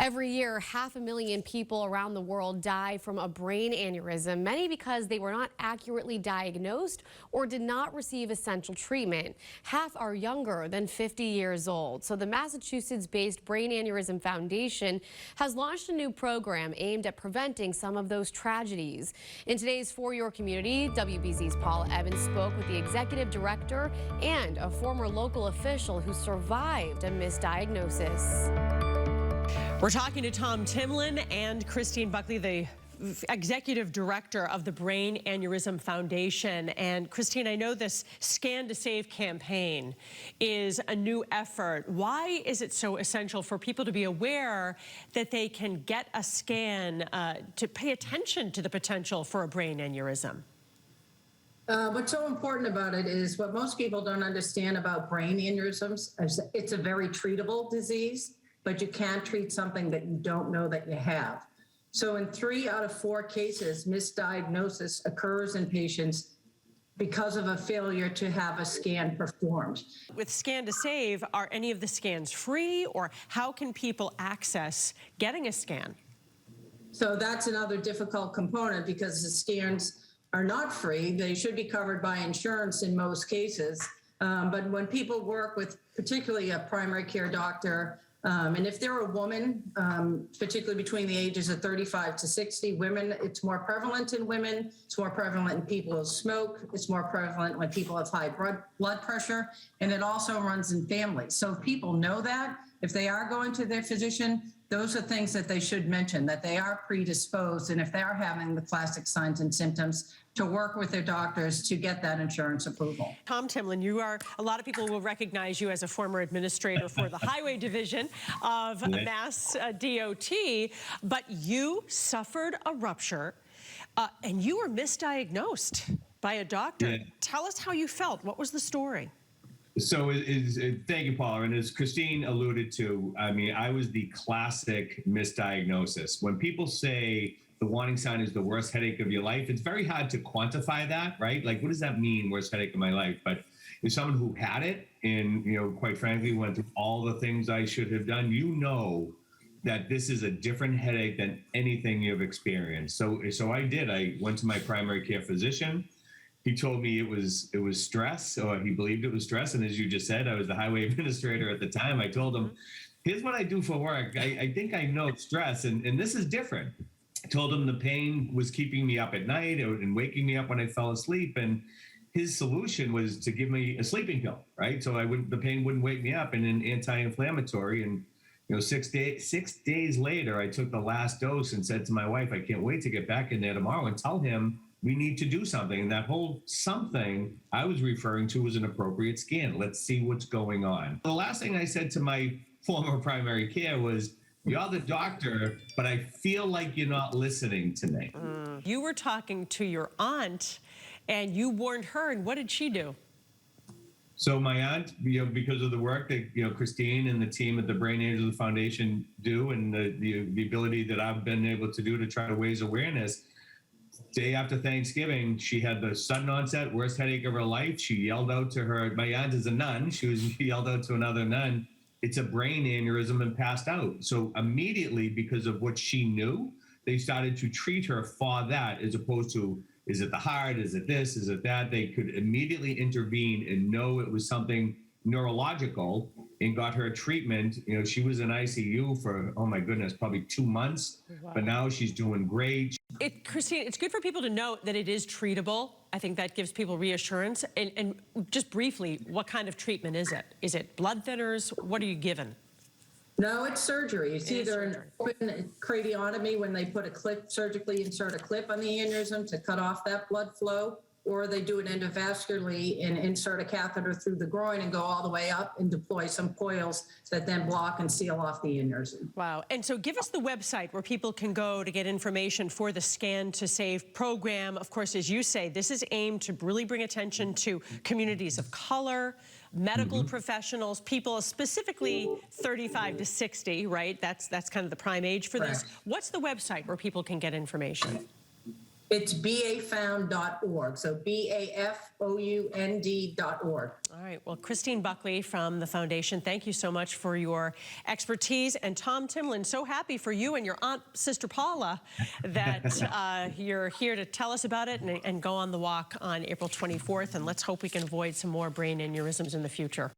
Every year, 500,000 people around the world die from a brain aneurysm, many because they were not accurately diagnosed or did not receive essential treatment. Half are younger than 50 years old. So the Massachusetts-based Brain Aneurysm Foundation has launched a new program aimed at preventing some of those tragedies. In today's For Your Community, WBZ's Paula Ebben spoke with the executive director and a former local official who survived a misdiagnosis. We're talking to Tom Tinlin and Christine Buckley, the executive director of the Brain Aneurysm Foundation. And Christine, I know this Scan2Save campaign is a new effort. Why is it so essential for people to be aware that they can get a scan to pay attention to the potential for a brain aneurysm? What's so important about it is what most people don't understand about brain aneurysms is it's a very treatable disease, but you can't treat something that you don't know that you have. So in 3 out of 4 cases, misdiagnosis occurs in patients because of a failure to have a scan performed. With Scan2Save, are any of the scans free, or how can people access getting a scan? So that's another difficult component because the scans are not free. They should be covered by insurance in most cases. But when people work with particularly a primary care doctor, and if they're a woman, particularly between the ages of 35 to 60, women, it's more prevalent in women. It's more prevalent in people who smoke. It's more prevalent when people have high blood pressure. And it also runs in families. So if people know that, if they are going to their physician, those are things that they should mention, that they are predisposed, and if they are having the classic signs and symptoms, to work with their doctors to get that insurance approval. Tom Tinlin, a lot of people will recognize you as a former administrator for the Highway Division of MassDOT, but you suffered a rupture and you were misdiagnosed by a doctor. Yeah. Tell us how you felt. What was the story? So thank you, Paula. And as Christine alluded to, I mean, I was the classic misdiagnosis. When people say the warning sign is the worst headache of your life, it's very hard to quantify that, right? Like, what does that mean, worst headache of my life? But as someone who had it and, quite frankly, went through all the things I should have done, that this is a different headache than anything you've experienced. So I did. I went to my primary care physician. He told me it was stress, or he believed it was stress. And as you just said, I was the highway administrator at the time. I told him, here's what I do for work. I think I know it's stress, and this is different. I told him the pain was keeping me up at night and waking me up when I fell asleep. And his solution was to give me a sleeping pill, right? So the pain wouldn't wake me up, and an anti-inflammatory. And 6 days later, I took the last dose and said to my wife, I can't wait to get back in there tomorrow and tell him we need to do something. And that whole something I was referring to was an appropriate scan. Let's see what's going on. The last thing I said to my former primary care was, you're the doctor, but I feel like you're not listening to me. You were talking to your aunt and you warned her, and what did she do? So my aunt, because of the work that Christine and the team at the Brain Aneurysm Foundation do, and the ability that I've been able to do to try to raise awareness, day after Thanksgiving, she had the sudden onset, worst headache of her life. She yelled out to her, my aunt is a nun, she yelled out to another nun, it's a brain aneurysm, and passed out. So immediately, because of what she knew, they started to treat her for that, as opposed to, is it the heart, is it this, is it that? They could immediately intervene and know it was something neurological and got her treatment. She was in ICU for, oh my goodness, probably 2 months, wow. But now she's doing great. Christine, it's good for people to know that it is treatable. I think that gives people reassurance. And just briefly, what kind of treatment is it? Is it blood thinners? What are you given? No, it's surgery. It's either an open craniotomy, when they put a clip, surgically insert a clip on the aneurysm to cut off that blood flow, or they do it endovascularly and insert a catheter through the groin and go all the way up and deploy some coils that then block and seal off the aneurysm. Wow. And so give us the website where people can go to get information for the Scan2Save program. Of course, as you say, this is aimed to really bring attention to communities of color, medical professionals, people specifically 35 to 60, right? That's kind of the prime age for this. What's the website where people can get information? It's bafound.org. So bafound.org. All right. Well, Christine Buckley from the foundation, thank you so much for your expertise. And Tom Tinlin, so happy for you and your aunt, Sister Paula, that you're here to tell us about it and go on the walk on April 24th. And let's hope we can avoid some more brain aneurysms in the future.